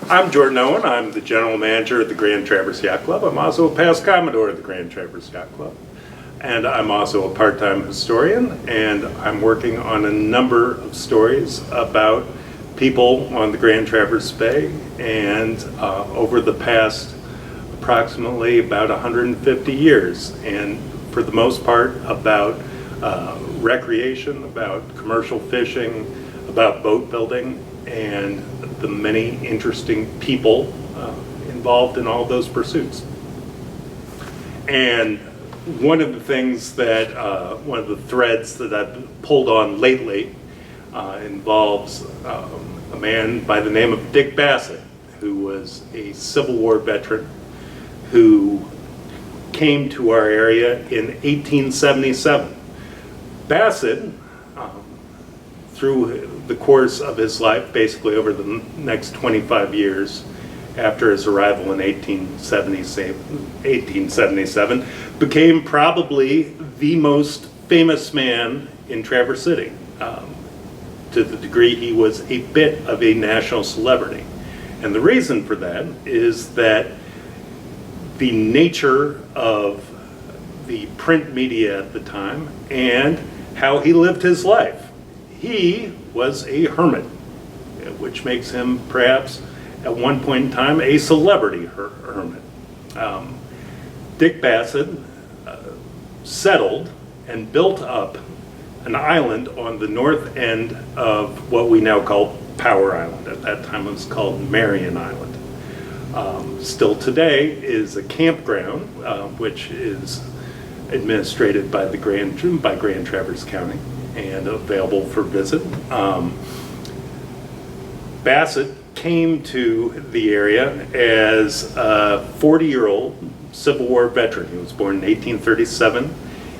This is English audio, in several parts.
I'm Jordan Owen. I'm the general manager of the Grand Traverse Yacht Club. I'm also a past Commodore of the Grand Traverse Yacht Club. And I'm also a part-time historian, and I'm working on a number of stories about people on the Grand Traverse Bay, and over the past approximately about 150 years, and for the most part about recreation, about commercial fishing, about boat building, and the many interesting people involved in all those pursuits. And one of the things that, one of the threads that I've pulled on lately involves a man by the name of Dick Bassett, who was a Civil War veteran who came to our area in 1877. Bassett, through the course of his life, basically over the next 25 years after his arrival in 1877, became probably the most famous man in Traverse City, to the degree he was a bit of a national celebrity. And the reason for that is that the nature of the print media at the time and how he lived his life. He was a hermit, which makes him perhaps at one point in time a celebrity hermit. Dick Bassett settled and built up an island on the north end of what we now call Power Island. At that time it was called Marion Island. Still today is a campground, which is administrated by Grand Traverse County and available for visit. Bassett came to the area as a 40-year-old Civil War veteran. He was born in 1837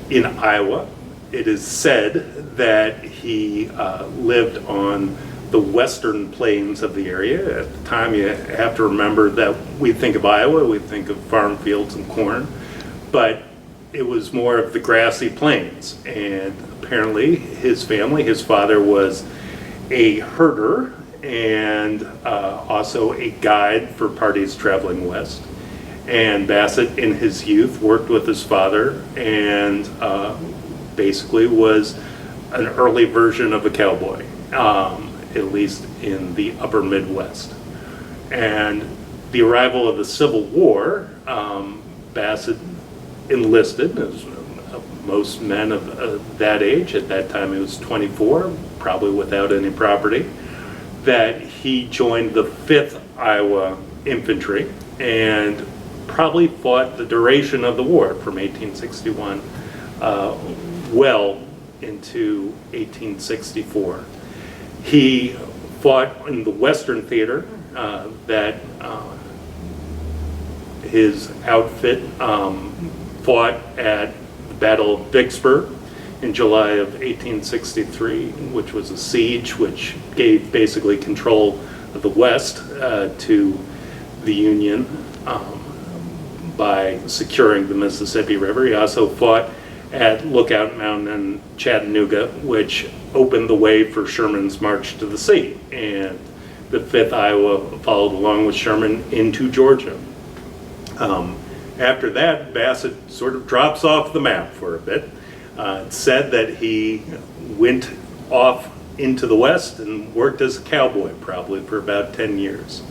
in Iowa. It is said that he lived on the western plains of the area. At the time, you have to remember that we think of Iowa, we think of farm fields and corn, but it was more of the grassy plains. And apparently his family, his father was a herder and also a guide for parties traveling west. And Bassett in his youth worked with his father and basically was an early version of a cowboy, at least in the upper Midwest. And the arrival of the Civil War, Bassett enlisted, as most men of that age. At that time he was 24, probably without any property, that he joined the 5th Iowa Infantry and probably fought the duration of the war from 1861 well into 1864. He fought in the Western Theater that his outfit fought at the Battle of Vicksburg in July of 1863, which was a siege which gave basically control of the West to the Union by securing the Mississippi River. He also fought at Lookout Mountain in Chattanooga, which opened the way for Sherman's march to the sea. And the 5th Iowa followed along with Sherman into Georgia. After that, Bassett sort of drops off the map for a bit. It's said that he went off into the West and worked as a cowboy probably for about 10 years.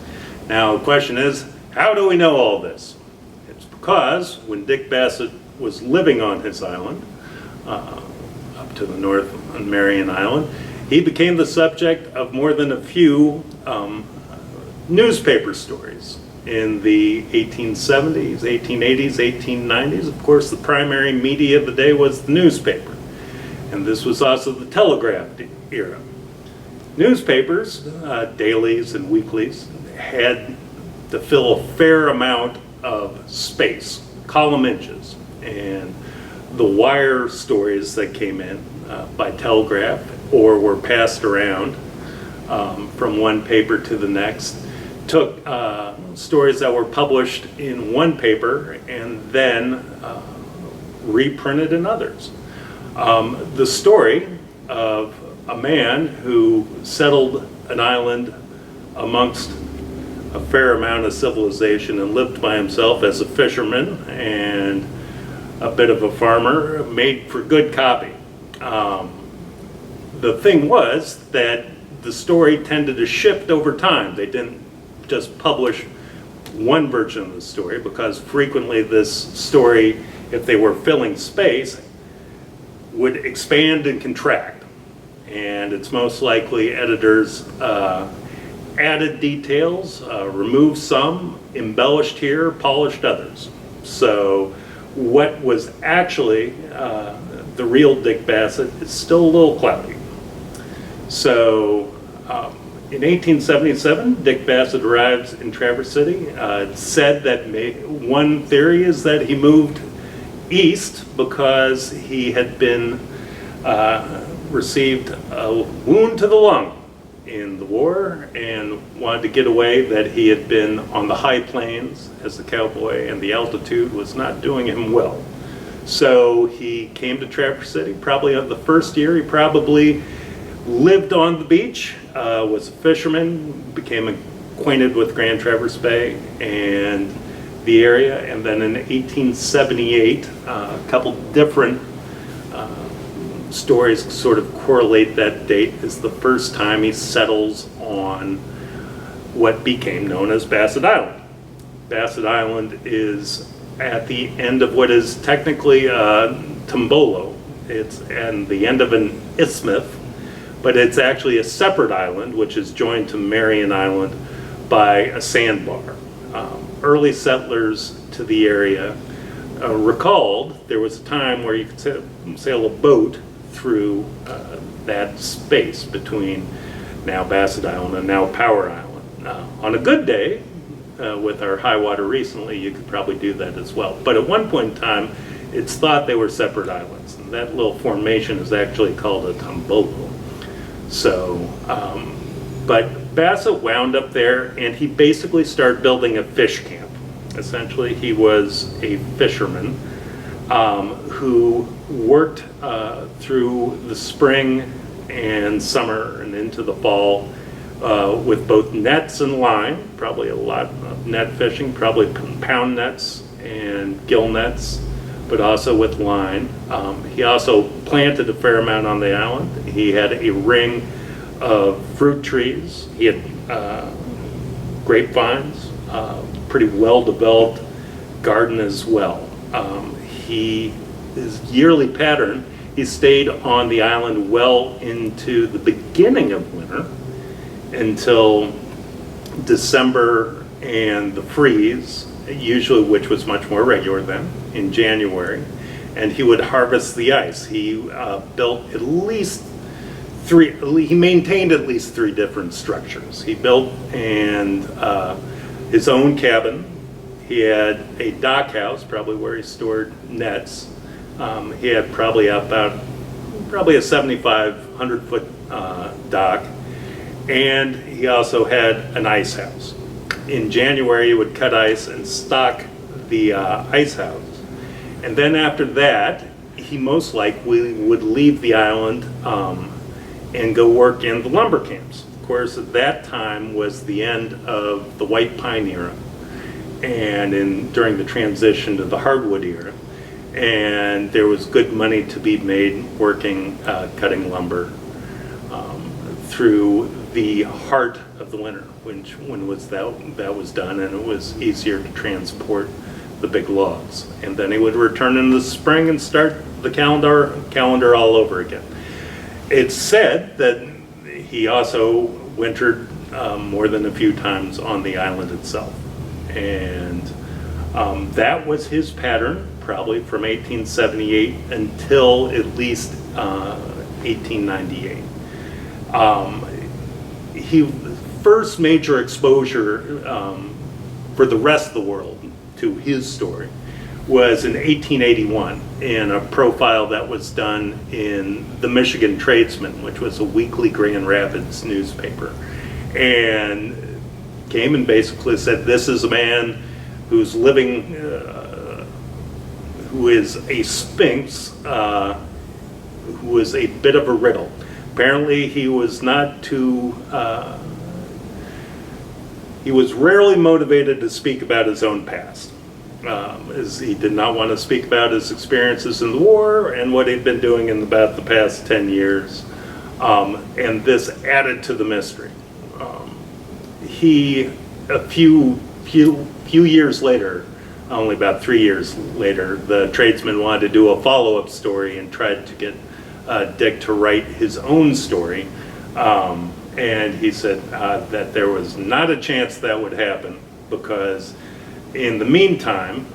Now the question is, how do we know all this? It's because when Dick Bassett was living on his island, up to the north on Marion Island, he became the subject of more than a few newspaper stories. In the 1870s, 1880s, 1890s, of course, the primary media of the day was the newspaper. And this was also the telegraph era. Newspapers, dailies and weeklies, had to fill a fair amount of space, column inches. And the wire stories that came in by telegraph or were passed around from one paper to the next took stories that were published in one paper and then reprinted in others. The story of a man who settled an island amongst a fair amount of civilization and lived by himself as a fisherman and a bit of a farmer, made for good copy. The thing was that the story tended to shift over time. They didn't just publish one version of the story, because frequently this story, if they were filling space, would expand and contract. And it's most likely editors added details, removed some, embellished here, polished others. So what was actually the real Dick Bassett is still a little cloudy. So in 1877, Dick Bassett arrives in Traverse City. It's said that one theory is that he moved east because he had been received a wound to the lung in the war and wanted to get away, that he had been on the high plains as a cowboy and the altitude was not doing him well. So he came to Traverse City. Probably the first year he probably lived on the beach, was a fisherman, became acquainted with Grand Traverse Bay and the area, and then in 1878, a couple different stories sort of correlate that date as the first time he settles on what became known as Basset Island. Basset Island is at the end of what is technically Tombolo. It's at the end of an isthmus, but it's actually a separate island which is joined to Marion Island by a sandbar. Early settlers to the area recalled there was a time where you could sail a boat through that space between now Basset Island and now Power Island. On a good day, with our high water recently, you could probably do that as well. But at one point in time, it's thought they were separate islands. And that little formation is actually called a tombolo. So, but Bassett wound up there and he basically started building a fish camp. Essentially, he was a fisherman who worked through the spring and summer and into the fall with both nets and line, probably a lot of net fishing, probably pound nets and gill nets, but also with line. He also planted a fair amount on the island. He had a ring of fruit trees. He had grapevines, pretty well-developed garden as well. His yearly pattern, he stayed on the island well into the beginning of winter until December and the freeze, usually, which was much more regular then, in January, and he would harvest the ice. He built at least he maintained at least 3 different structures. He built his own cabin. He had a dock house, probably where he stored nets. He had probably a 7,500 foot dock, and he also had an ice house. In January, he would cut ice and stock the ice house, and then after that, he most likely would leave the island and go work in the lumber camps. Of course, at that time was the end of the white pine era, and during the transition to the hardwood era. And there was good money to be made working, cutting lumber through the heart of the winter, when that was done, and it was easier to transport the big logs. And then he would return in the spring and start the calendar all over again. It's said that he also wintered more than a few times on the island itself, and that was his pattern, probably from 1878 until at least 1898. First major exposure for the rest of the world to his story was in 1881 in a profile that was done in the Michigan Tradesman, which was a weekly Grand Rapids newspaper, and came and basically said, this is a man who's living, who is a sphinx, who is a bit of a riddle. Apparently he was not too He was rarely motivated to speak about his own past. As he did not want to speak about his experiences in the war and what he'd been doing in about the past 10 years. And this added to the mystery. A few years later, only about 3 years later, the tradesman wanted to do a follow-up story and tried to get Dick to write his own story. And he said that there was not a chance that would happen, because in the meantime,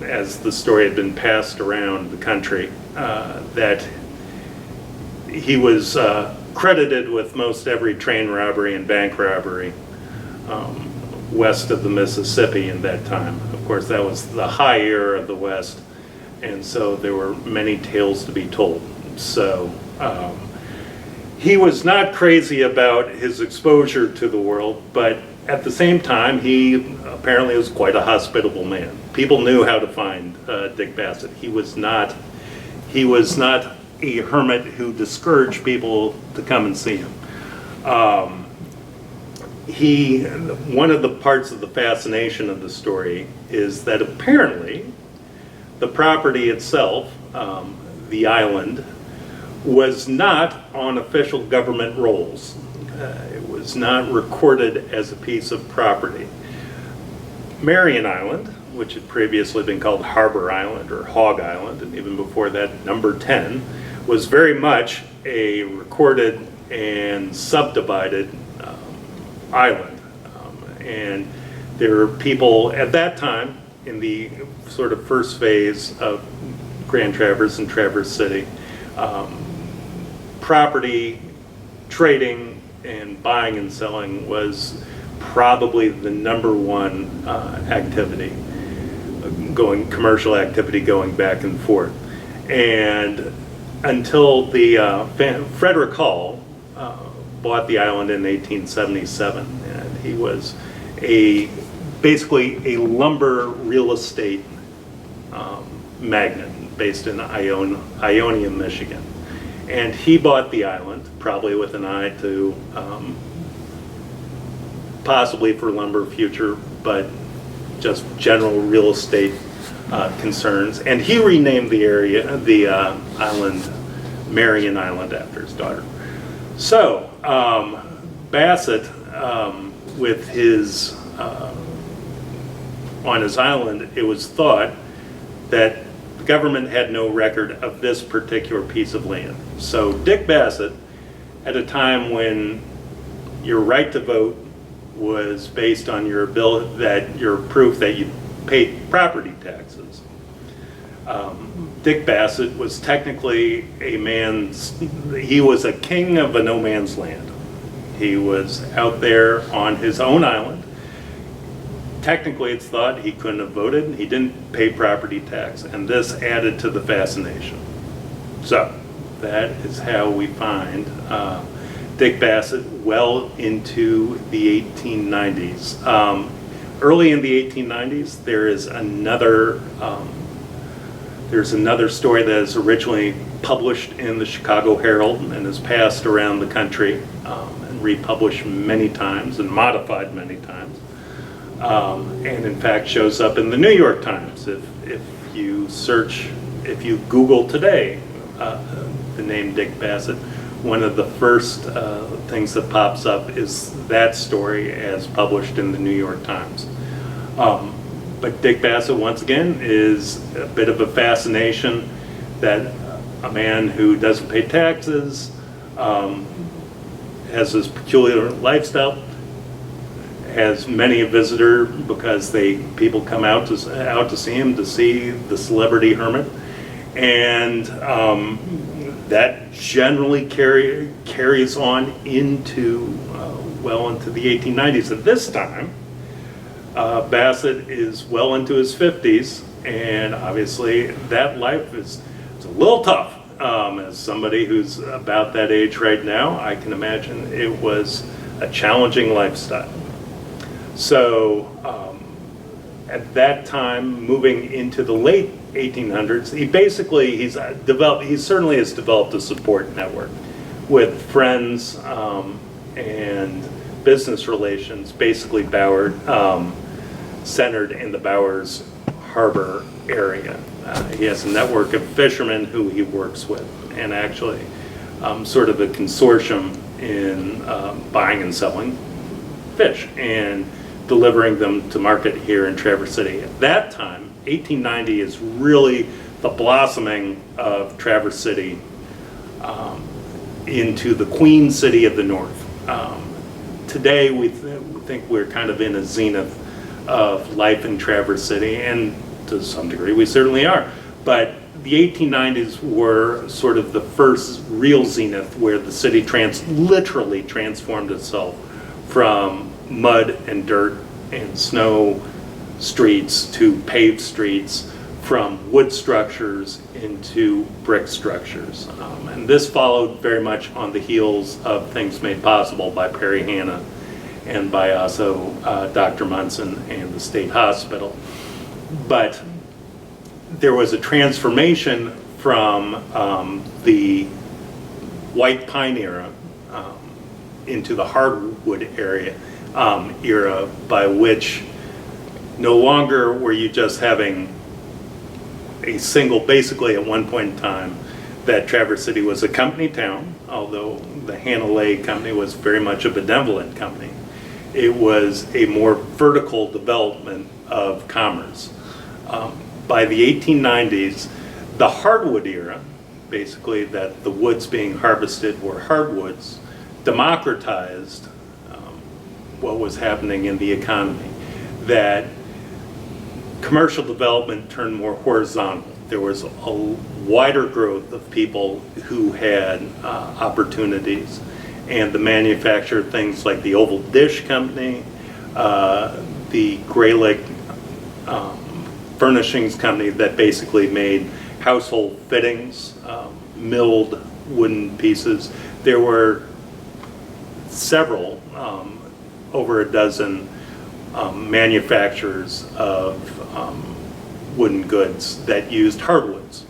as the story had been passed around the country, that he was credited with most every train robbery and bank robbery west of the Mississippi in that time. Of course, that was the high era of the West, and so there were many tales to be told. So he was not crazy about his exposure to the world, but at the same time, he apparently was quite a hospitable man. People knew how to find Dick Bassett. He was not a hermit who discouraged people to come and see him. One of the parts of the fascination of the story is that apparently the property itself, the island, was not on official government rolls. It was not recorded as a piece of property. Marion Island, which had previously been called Harbor Island or Hog Island, and even before that, Number 10, was very much a recorded and subdivided island. And there were people at that time, in the sort of first phase of Grand Traverse and Traverse City, property trading and buying and selling was probably the number one activity, commercial activity going back and forth. And until the Frederick Hall bought the island in 1877, and he was basically a lumber real estate magnate based in Ionia, Michigan. And he bought the island, probably with an eye to possibly for lumber future, but just general real estate concerns. And he renamed the area, the island, Marion Island, after his daughter. So Bassett, with his on his island, it was thought that the government had no record of this particular piece of land. So Dick Bassett, at a time when your right to vote was based on your ability, that your proof that you paid property taxes, Dick Bassett was technically he was a king of a no man's land. He was out there on his own island. Technically, it's thought he couldn't have voted. He didn't pay property tax, and this added to the fascination. So that is how we find Dick Bassett well into the 1890s. Early in the 1890s, there's another story that is originally published in the Chicago Herald and is passed around the country and republished many times and modified many times. And in fact shows up in the New York Times. If you Google today the name Dick Bassett, one of the first things that pops up is that story as published in the New York Times. But Dick Bassett, once again, is a bit of a fascination, that a man who doesn't pay taxes, has this peculiar lifestyle, has many a visitor because people come out to see him, to see the celebrity hermit, and that generally carries on into well into the 1890s. At this time, Bassett is well into his 50s, and obviously that life is a little tough. As somebody who's about that age right now, I can imagine it was a challenging lifestyle. So at that time, moving into the late 1800s, he certainly has developed a support network with friends and business relations, basically Bowers, centered in the Bowers Harbor area. He has a network of fishermen who he works with, and actually sort of a consortium in buying and selling fish and delivering them to market here in Traverse City. At that time, 1890 is really the blossoming of Traverse City into the Queen City of the North. Today we think we're kind of in a zenith of life in Traverse City, and to some degree we certainly are. But the 1890s were sort of the first real zenith where the city literally transformed itself from mud and dirt and snow streets to paved streets, from wood structures into brick structures. And this followed very much on the heels of things made possible by Perry Hanna and by also Dr. Munson and the State Hospital. But there was a transformation from the white pine era into the hardwood era, by which no longer were you just having a single, basically at one point in time, that Traverse City was a company town, although the Hanna Company was very much a benevolent company. It was a more vertical development of commerce. By the 1890s, the hardwood era, basically that the woods being harvested were hardwoods, democratized what was happening in the economy. That commercial development turned more horizontal. There was a wider growth of people who had opportunities, and the manufacture of things like the Oval Dish Company, the Graylick Furnishings Company that basically made household fittings, milled wooden pieces. There were several, over a dozen manufacturers of wooden goods that used hardwoods,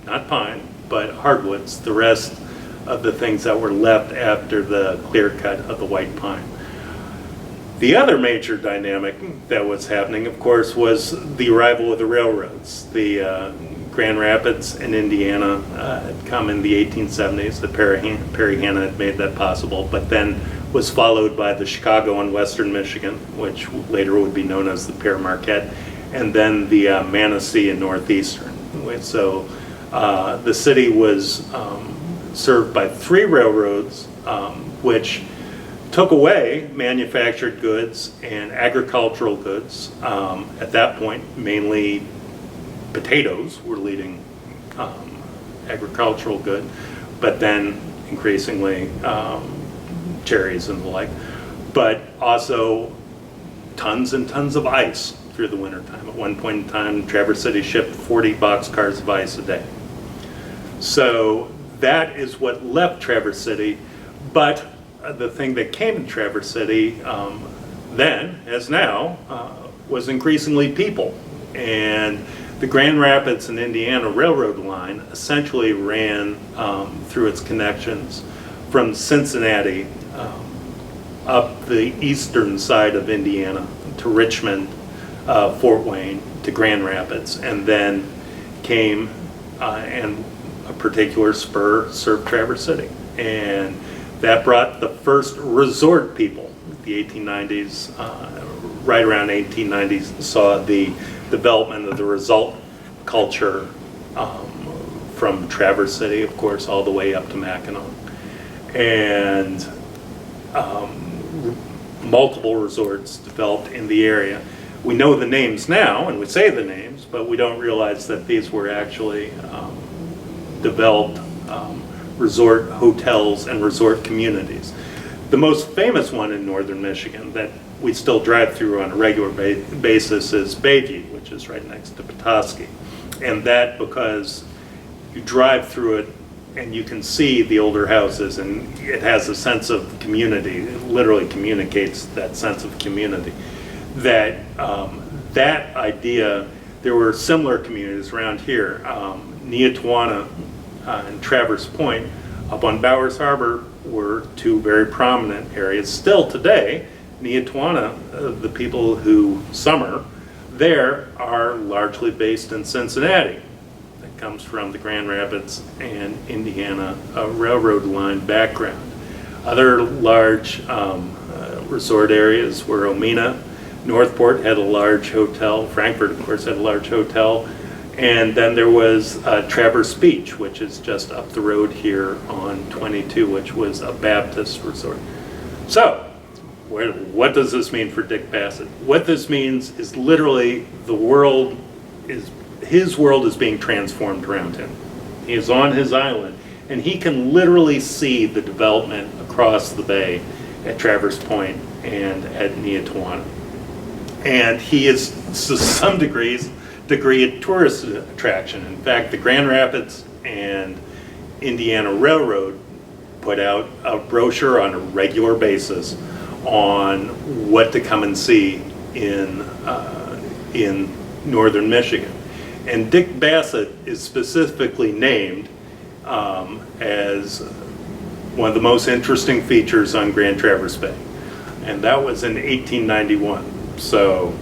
not pine, but hardwoods, the rest of the things that were left after the clear cut of the white pine. The other major dynamic that was happening, of course, was the arrival of the railroads. The Grand Rapids in Indiana had come in the 1870s. The Perry Hanna had made that possible, but then was followed by the Chicago and Western Michigan, which later would be known as the Pere Marquette, and then the Manistee and Northeastern. So the city was served by 3 railroads, which took away manufactured goods and agricultural goods. At that point, mainly potatoes were leading agricultural good, but then increasingly cherries and the like, but also tons and tons of ice through the wintertime. At one point in time, Traverse City shipped 40 boxcars of ice a day. So that is what left Traverse City, but the thing that came to Traverse City then, as now, was increasingly people. And the Grand Rapids and Indiana Railroad line essentially ran through its connections from Cincinnati up the eastern side of Indiana to Richmond, Fort Wayne, to Grand Rapids, and then came and a particular spur served Traverse City. And that brought the first resort people. The 1890s, right around 1890s, saw the development of the resort culture from Traverse City, of course, all the way up to Mackinac. And multiple resorts developed in the area. We know the names now, and we say the names, but we don't realize that these were actually developed resort hotels and resort communities. The most famous one in northern Michigan that we still drive through on a regular basis is Bayview, which is right next to Petoskey. And that because you drive through it and you can see the older houses, and it has a sense of community. It literally communicates that sense of community. That that idea, there were similar communities around here. Neotawana and Traverse Point up on Bowers Harbor were two very prominent areas. Still today, Neotuana, the people who summer there are largely based in Cincinnati. That comes from the Grand Rapids and Indiana Railroad line background. Other large resort areas were Omena. Northport had a large hotel. Frankfort, of course, had a large hotel. And then there was Traverse Beach, which is just up the road here on 22, which was a Baptist resort. So, what does this mean for Dick Bassett? What this means is literally his world is being transformed around him. He is on his island, and he can literally see the development across the bay at Traverse Point and at Neotuana. And he is, to some degree, a tourist attraction. In fact, the Grand Rapids and Indiana Railroad put out a brochure on a regular basis on what to come and see in northern Michigan. And Dick Bassett is specifically named as one of the most interesting features on Grand Traverse Bay. And that was in 1891. So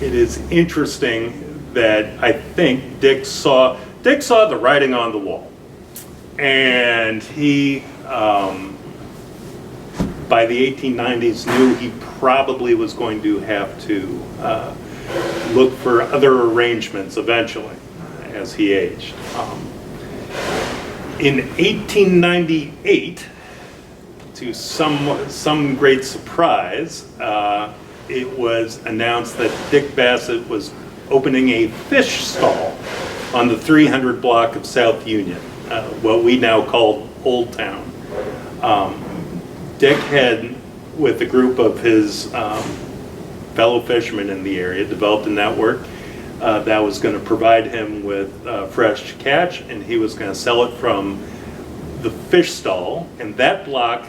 it is interesting that I think Dick saw the writing on the wall. And he, by the 1890s, knew he probably was going to have to look for other arrangements eventually as he aged. In 1898, to some great surprise, it was announced that Dick Bassett was opening a fish stall on the 300 block of South Union, what we now call Old Town. Dick had, with a group of his fellow fishermen in the area, developed a network that was going to provide him with fresh catch, and he was going to sell it from the fish stall. And that block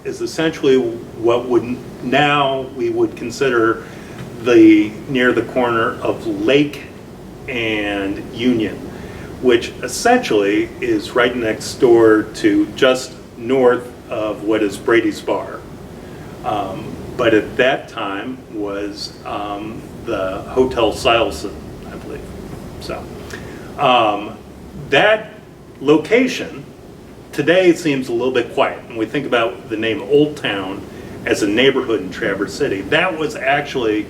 is essentially what we would consider near the corner of Lake and Union, which essentially is right next door to just north of what is Brady's Bar. But at that time was the Hotel Sileson, I believe. So that location today seems a little bit quiet. When we think about the name Old Town as a neighborhood in Traverse City, that was actually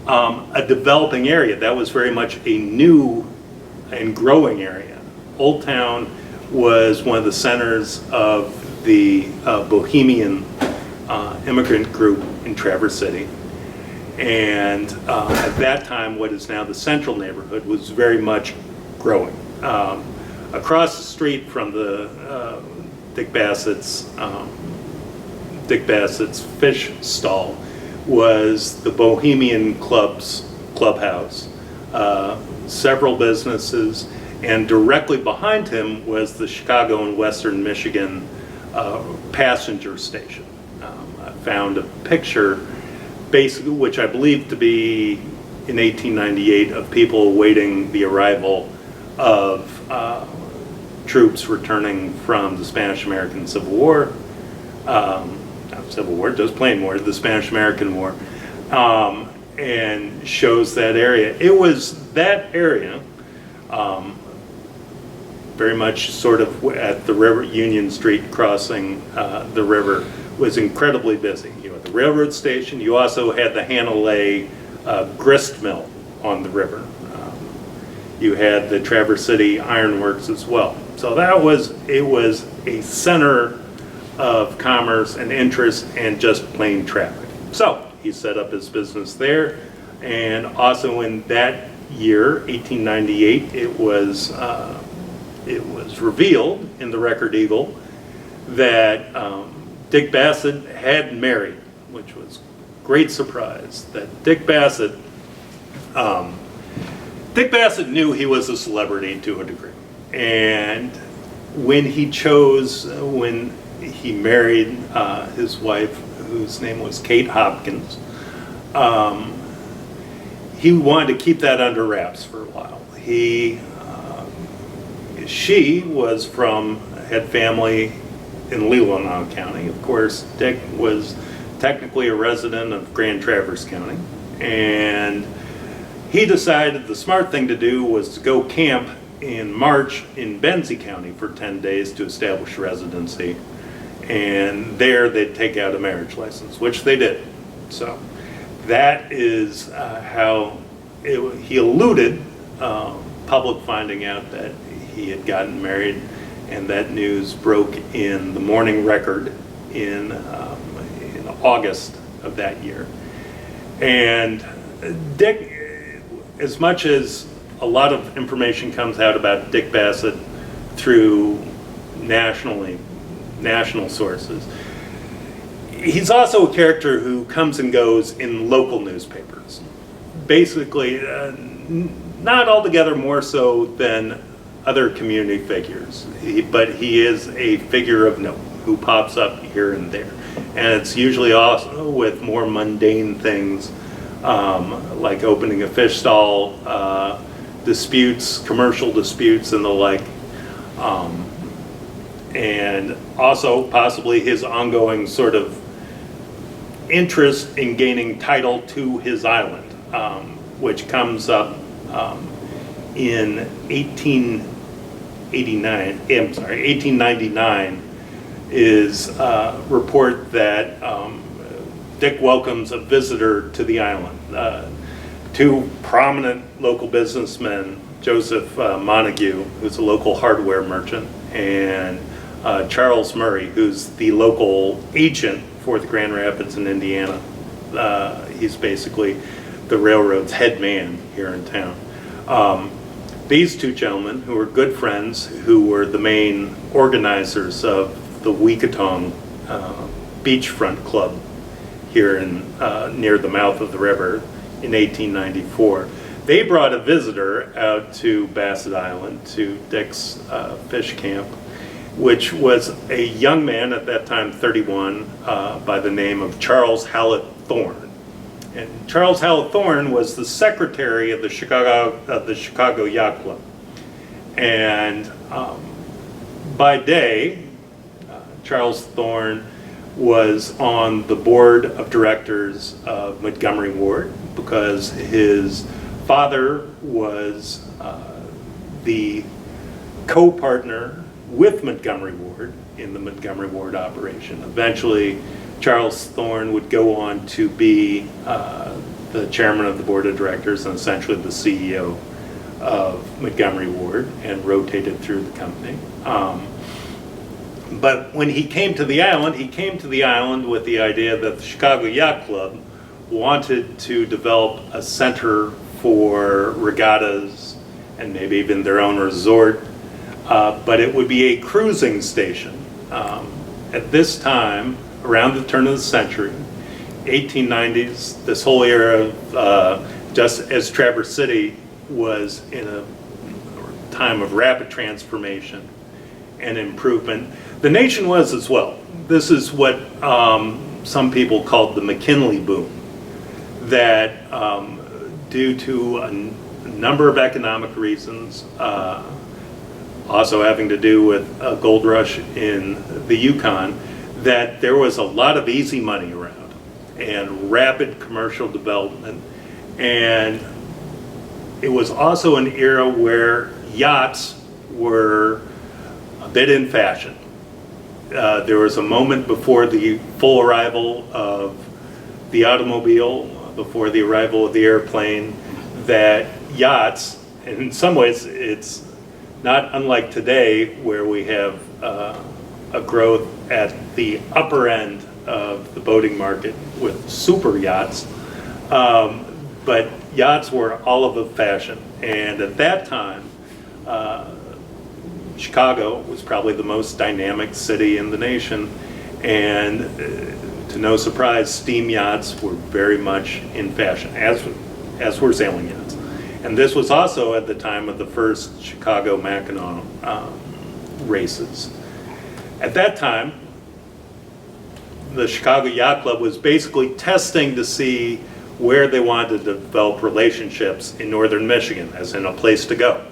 a developing area. That was very much a new and growing area. Old Town was one of the centers of the Bohemian immigrant group in Traverse City. And at that time, what is now the central neighborhood was very much growing. Across the street from the Dick Bassett's fish stall was the Bohemian clubhouse, several businesses, and directly behind him was the Chicago and Western Michigan passenger station. I found a picture, basically, which I believe to be in 1898, of people awaiting the arrival of troops returning from the Spanish-American Civil War, not Civil War, just plain war, the Spanish-American War, and shows that area. It was that area, very much sort of at the river, Union Street crossing the river, was incredibly busy. You had the railroad station. You also had the Hanalei grist mill on the river. You had the Traverse City Ironworks as well. So it was a center of commerce and interest and just plain traffic. So he set up his business there, and also in that year, 1898, it was revealed in the Record Eagle that Dick Bassett had married, which was a great surprise. That Dick Bassett knew he was a celebrity to a degree, and when he married his wife, whose name was Kate Hopkins, he wanted to keep that under wraps for a while. She was had family in Leelanau County. Of course, Dick was technically a resident of Grand Traverse County, and he decided the smart thing to do was to go camp in March in Benzie County for 10 days to establish residency, and there they'd take out a marriage license, which they did. So that is how he eluded public finding out that he had gotten married, and that news broke in the Morning Record in August of that year. And Dick, as much as a lot of information comes out about Dick Bassett through national sources, he's also a character who comes and goes in local newspapers. Basically, not altogether more so than other community figures, but he is a figure of note who pops up here and there. And it's usually also with more mundane things, like opening a fish stall, disputes, commercial disputes and the like. And also possibly his ongoing sort of interest in gaining title to his island, which comes up in 1899 is a report that Dick welcomes a visitor to the island. Two prominent local businessmen, Joseph Montague, who's a local hardware merchant, and Charles Murray, who's the local agent for the Grand Rapids in Indiana. He's basically the railroad's head man here in town. These two gentlemen, who were good friends, who were the main organizers of the Weekatong Beachfront Club here in near the mouth of the river in 1894. They brought a visitor out to Basset Island, to Dick's fish camp, which was a young man at that time, 31, by the name of Charles Hallett Thorne. And Charles Hallett Thorne was the secretary of the Chicago Yacht Club. And by day, Charles Thorne was on the board of directors of Montgomery Ward because his father was the co-partner with Montgomery Ward in the Montgomery Ward operation. Eventually, Charles Thorne would go on to be the chairman of the board of directors and essentially the CEO of Montgomery Ward, and rotated through the company. But when he came to the island with the idea that the Chicago Yacht Club wanted to develop a center for regattas and maybe even their own resort, but it would be a cruising station. At this time, around the turn of the century, 1890s, this whole era of, just as Traverse City was in a time of rapid transformation and improvement, the nation was as well. This is what some people called the McKinley boom, that due to a number of economic reasons, also having to do with a gold rush in the Yukon, that there was a lot of easy money around and rapid commercial development. And it was also an era where yachts were a bit in fashion. There was a moment before the full arrival of the automobile, before the arrival of the airplane, that yachts, and in some ways it's not unlike today where we have a growth at the upper end of the boating market with super yachts, but yachts were all of the fashion. And at that time, Chicago was probably the most dynamic city in the nation, and to no surprise, steam yachts were very much in fashion, as were sailing yachts. And this was also at the time of the first Chicago Mackinac races. At that time, the Chicago Yacht Club was basically testing to see where they wanted to develop relationships in northern Michigan, as in a place to go.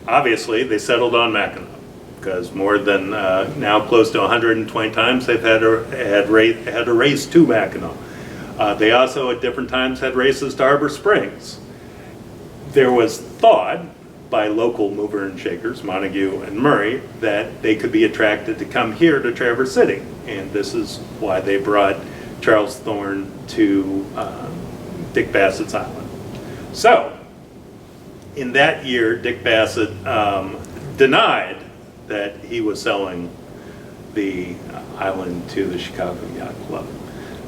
Obviously, they settled on Mackinac. because more than now close to 120 times they've had a race to Mackinac. They also at different times had races to Harbor Springs. There was thought by local mover and shakers, Montague and Murray, that they could be attracted to come here to Traverse City, and this is why they brought Charles Thorne to Dick Bassett's Island. So, in that year, Dick Bassett denied that he was selling the island to the Chicago Yacht Club,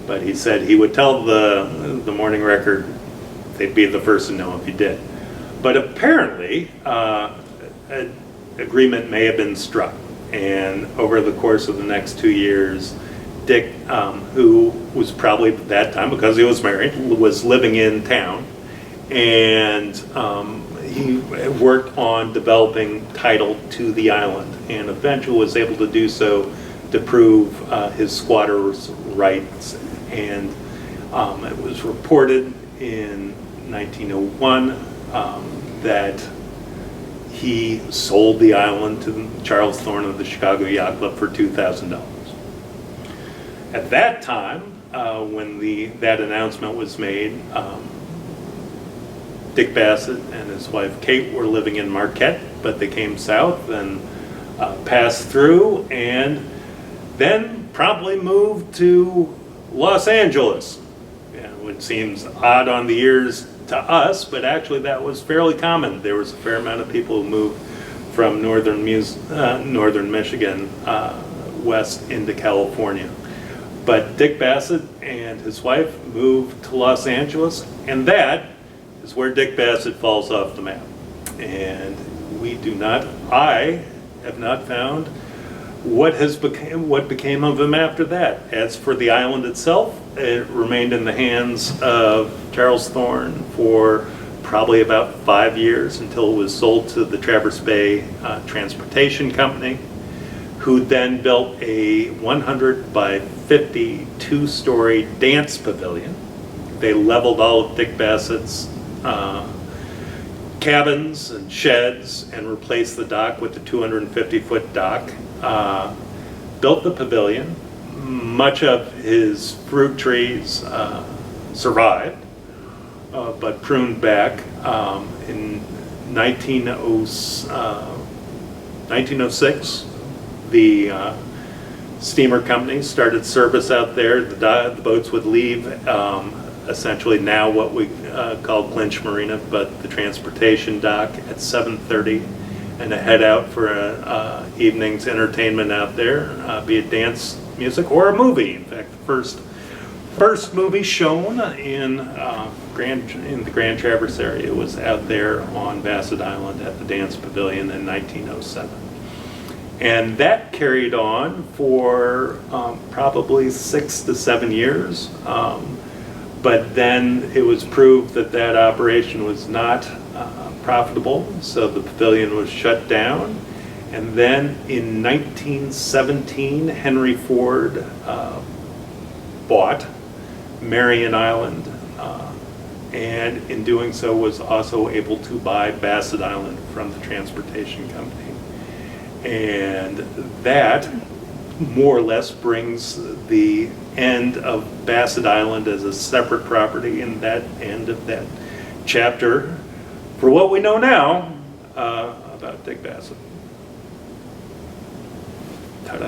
but he said he would tell the Morning Record they'd be the first to know if he did. But apparently, an agreement may have been struck, and over the course of the next 2 years, Dick, who was probably at that time, because he was married, was living in town, and he worked on developing title to the island, and eventually was able to do so to prove his squatter's rights. And it was reported in 1901 that he sold the island to Charles Thorne of the Chicago Yacht Club for $2,000. At that time, when that announcement was made, Dick Bassett and his wife Kate were living in Marquette, but they came south and passed through, and then promptly moved to Los Angeles. Which seems odd on the ears to us, but actually that was fairly common. There was a fair amount of people who moved from northern Michigan west into California. But Dick Bassett and his wife moved to Los Angeles, and that is where Dick Bassett falls off the map. And I have not found what became of him after that. As for the island itself, it remained in the hands of Charles Thorne for probably about 5 years until it was sold to the Traverse Bay Transportation Company, who then built a 100 by 50 two-story dance pavilion. They leveled all of Dick Bassett's cabins and sheds and replaced the dock with the 250-foot dock. Built the pavilion. Much of his fruit trees survived, but pruned back. In 1906, the steamer company started service out there. The boats would leave essentially now what we call Clinch Marina, but the transportation dock at 7:30, and to head out for an evening's entertainment out there, be it dance music or a movie. In fact, the first movie shown in the Grand Traverse area was out there on Basset Island at the Dance Pavilion in 1907. And that carried on for probably 6 to 7 years. But then it was proved that that operation was not profitable, so the pavilion was shut down. And then in 1917, Henry Ford bought Marion Island, and in doing so was also able to buy Basset Island from the transportation company. And that more or less brings the end of Basset Island as a separate property, and that end of that chapter for what we know now about Dick Bassett.